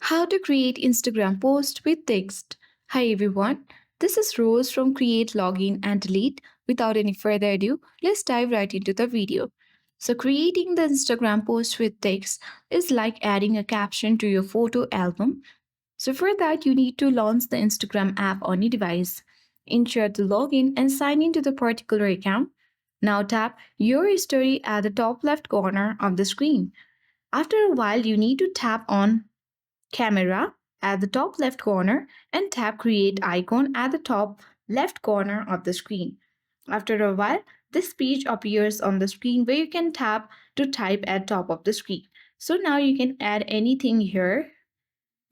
How to create Instagram post with text. Hi everyone, this is Rose from Create Login and Delete. Without any further ado, let's dive right into the video. So, creating the Instagram post with text is like adding a caption to your photo album. So, for that, you need to launch the Instagram app on your device. Ensure to log in and sign into the particular account. Now, tap Your Story at the top left corner of the screen. After a while, you need to tap on Camera at the top left corner and tap Create icon at the top left corner of the screen. After a while, this page appears on the screen where you can tap to type at top of the screen. So now you can add anything here.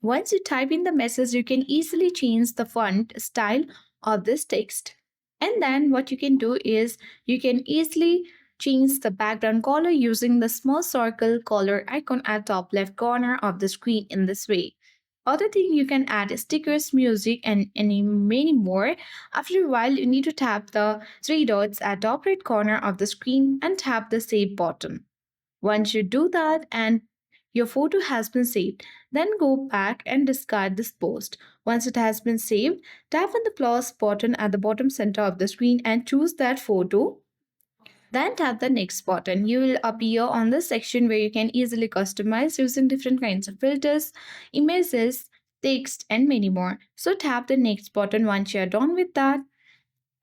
Once you type in the message, you can easily change the font style of this text. And then what you can do is you can easily change the background color using the small circle color icon at top left corner of the screen in this way. Other thing you can add is stickers, music, and many more. After a while, you need to tap the three dots at top right corner of the screen and tap the save button. Once you do that and your photo has been saved, then go back and discard this post. Once it has been saved, tap on the plus button at the bottom center of the screen and choose that photo. Then tap the next button. You will appear on the section where you can easily customize using different kinds of filters, images, text, and many more. So tap the next button once you are done with that.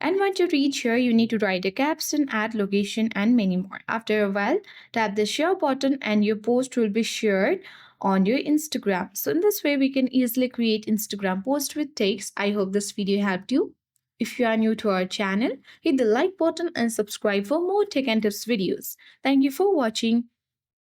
And once you reach here, you need to write a caption, add location, and many more. After a while, tap the share button and your post will be shared on your Instagram. So in this way, we can easily create Instagram post with text. I hope this video helped you. If you are new to our channel, hit the like button and subscribe for more tech and tips videos. Thank you for watching.